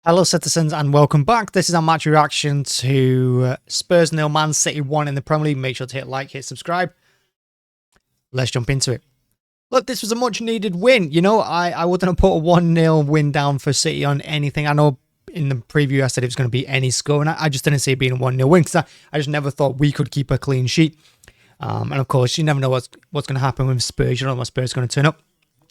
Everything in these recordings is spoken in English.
Hello, citizens, and welcome back. This is our match reaction to Spurs 0, Man City 1 in the Premier League. Make sure to hit like, hit subscribe. Let's jump into it. Look, this was a much-needed win. You know, I wouldn't have put a 1-0 win down for City on anything. I know in the preview I said it was going to be any score, and I just didn't see it being a 1-0 win because I just never thought we could keep a clean sheet. And of course, you never know what's going to happen with Spurs. You don't know what Spurs are going to turn up.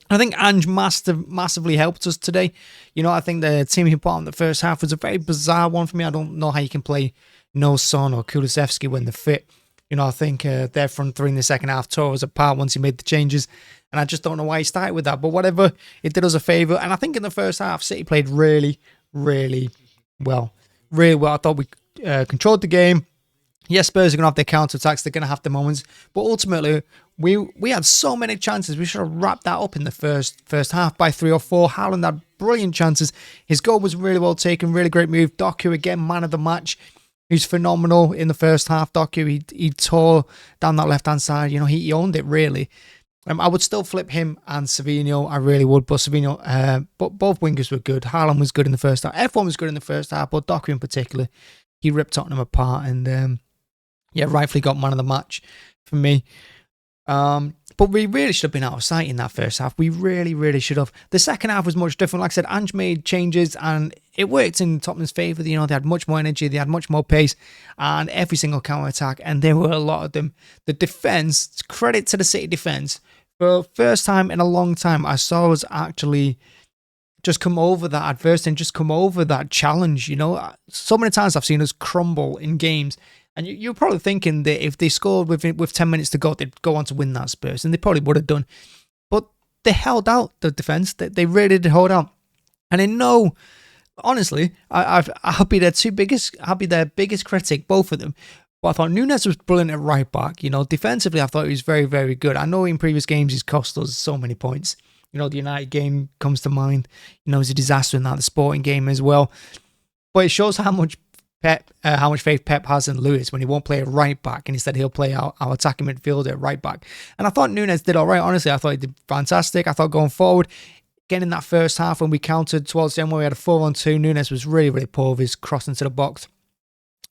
I think Ange massively helped us today. You know, I think the team he put on the first half was a very bizarre one for me. I don't know how you can play no Son or Kulusevski when they're fit. You know, I think their front three in the second half tore us apart once he made the changes. And I just don't know why he started with that. But whatever, it did us a favour. And I think in the first half, City played really well. Really well. I thought we controlled the game. Yes, Spurs are going to have their counter-attacks. They're going to have their moments. But ultimately, we had so many chances. We should have wrapped that up in the first half by 3 or 4. Haaland had brilliant chances. His goal was really well taken. Really great move. Doku, again, man of the match. He's phenomenal in the first half. Doku, he tore down that left-hand side. You know, he owned it, really. I would still flip him and Savinho. I really would. But Savinho, but both wingers were good. Haaland was good in the first half. Everyone was good in the first half. But Doku in particular, he ripped Tottenham apart. And yeah, rightfully got man of the match for me. But we really should have been out of sight in that first half. We really should have. The second half was much different. Like I said, Ange made changes and it worked in Tottenham's favour. You know, they had much more energy, they had much more pace, and every single counter-attack, and there were a lot of them. The defence, credit to the City defence, for the first time in a long time, I saw us actually just come over that adversity and just come over that challenge. You know, so many times I've seen us crumble in games. And you're probably thinking that if they scored with 10 minutes to go, they'd go on to win that Spurs. And they probably would have done. But they held out, the defence. They really did hold out. And I know, honestly, I'll be their biggest critic, both of them. But I thought Núñez was brilliant at right back. You know, defensively, I thought he was very good. I know in previous games he's cost us so many points. You know, the United game comes to mind. You know, it was a disaster in that, the Sporting game as well. But it shows how much faith Pep has in Lewis when he won't play a right back and instead he'll play our attacking midfielder at right back. And I thought Núñez did all right. Honestly, I thought he did fantastic. I thought going forward, getting in that first half when we countered towards the end where we had a 4-on-2, Núñez was really poor with his cross into the box.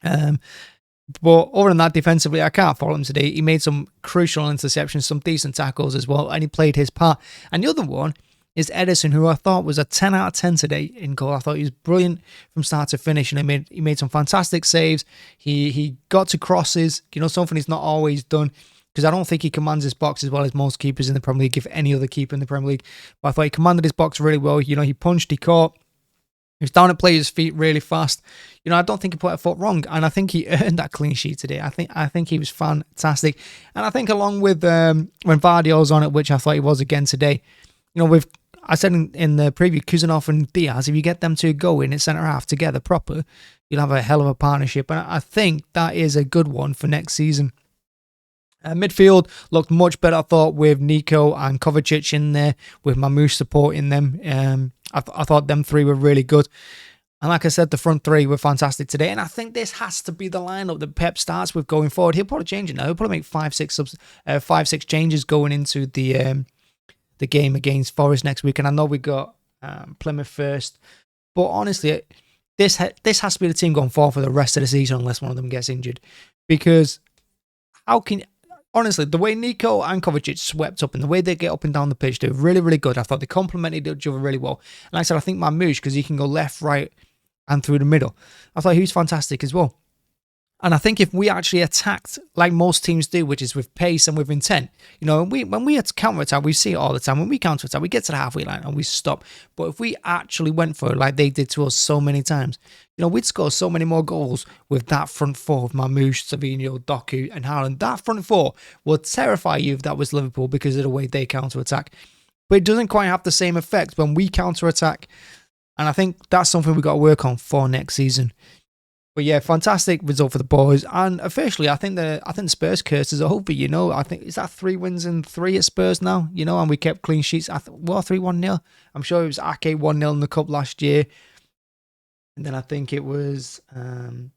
But other than that, defensively, I can't fault him today. He made some crucial interceptions, some decent tackles as well, and he played his part. And the other one is Ederson, who I thought was a 10 out of 10 today in goal. I thought he was brilliant from start to finish, and he made some fantastic saves. He got to crosses, you know, something he's not always done, because I don't think he commands his box as well as most keepers in the Premier League, if any other keeper in the Premier League. But I thought he commanded his box really well. You know, he punched, he caught. He was down to play his feet really fast. You know, I don't think he put a foot wrong, and I think he earned that clean sheet today. I think he was fantastic, and I think along with when Vardy's on it, which I thought he was again today. You know, I said in the preview, Kuzanov and Diaz, if you get them to go in centre half together proper, you'll have a hell of a partnership. And I think that is a good one for next season. Midfield looked much better, I thought, with Nico and Kovacic in there, with Mamouche supporting them. I thought them three were really good. And like I said, the front three were fantastic today. And I think this has to be the lineup that Pep starts with going forward. He'll probably change it now. He'll probably make 5-6 changes going into the game against Forest next week. And I know we got Plymouth first, but honestly, this has to be the team going forward for the rest of the season unless one of them gets injured. Because honestly, the way Nico and Kovacic swept up and the way they get up and down the pitch, they're really good. I thought they complemented each other really well. And like I said, I think Mamouche, because he can go left, right, and through the middle, I thought he was fantastic as well. And I think if we actually attacked like most teams do, which is with pace and with intent, you know, when we counter-attack, we see it all the time. When we counter-attack, we get to the halfway line and we stop. But if we actually went for it like they did to us so many times, you know, we'd score so many more goals with that front four of Mamouche, Savinho, Doku, and Haaland. That front four would terrify you if that was Liverpool because of the way they counter-attack. But it doesn't quite have the same effect when we counter-attack. And I think that's something we've got to work on for next season. But yeah, fantastic result for the boys. And officially, I think the Spurs curse is over, you know. I think, is that 3 wins and 3 at Spurs now, you know, and we kept clean sheets. 3-1-0. I'm sure it was Ake 1-0 in the Cup last year. And then I think it was Haaland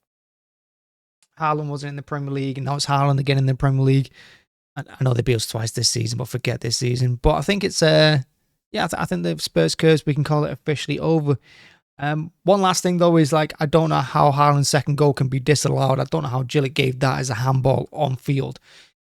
wasn't in the Premier League, and now it's Haaland again in the Premier League. I know they beat us twice this season, but forget this season. But I think it's, I think the Spurs curse, we can call it officially over. One last thing though is like, I don't know how Haaland's second goal can be disallowed. I don't know how Gillett gave that as a handball on field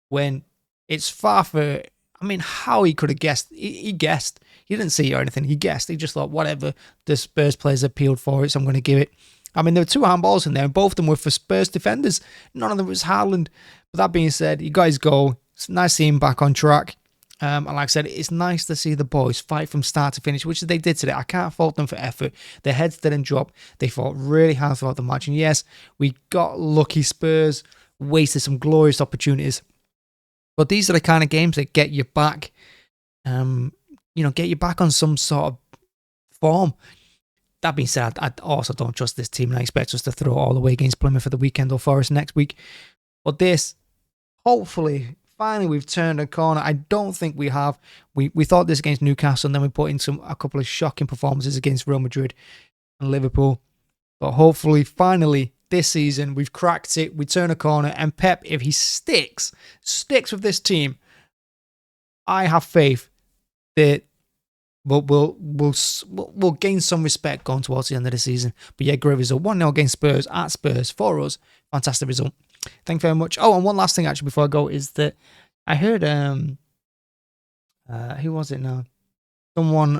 when it's far for. I mean, how he could have guessed. He guessed. He didn't see it or anything. He guessed. He just thought, whatever. The Spurs players appealed for it, so I'm going to give it. I mean, there were 2 handballs in there, and both of them were for Spurs defenders. None of them was Haaland. But that being said, he got his goal. It's nice seeing him back on track. And like I said, it's nice to see the boys fight from start to finish, which they did today. I can't fault them for effort. Their heads didn't drop. They fought really hard throughout the match. And yes, we got lucky. Spurs wasted some glorious opportunities. But these are the kind of games that get you back, get you back on some sort of form. That being said, I also don't trust this team, and I expect us to throw it all away against Plymouth for the weekend or Forest next week. But this, hopefully, finally we've turned a corner. I don't think we have. We thought this against Newcastle, and then we put in a couple of shocking performances against Real Madrid and Liverpool. But hopefully, finally, this season, we've cracked it. We turn a corner, and Pep, if he sticks with this team, I have faith that we'll gain some respect going towards the end of the season. But yeah, great result. 1-0 against Spurs at Spurs for us. Fantastic result. Thank you very much. Oh, and one last thing actually before I go is that I heard who was it now? Someone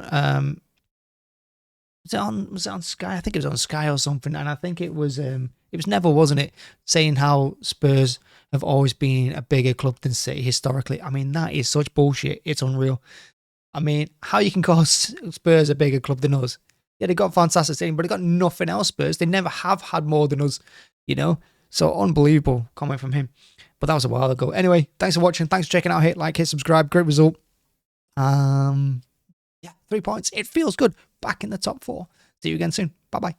was it on Sky? I think it was on Sky or something, and I think it was Neville, wasn't it? Saying how Spurs have always been a bigger club than City historically. I mean, that is such bullshit. It's unreal. I mean, how you can call Spurs a bigger club than us? Yeah, they got a fantastic team, but they got nothing else, Spurs. They never have had more than us, So unbelievable comment from him. But that was a while ago. Anyway, thanks for watching. Thanks for checking out. Hit like, hit subscribe. Great result. 3 points. It feels good. Back in the top 4. See you again soon. Bye-bye.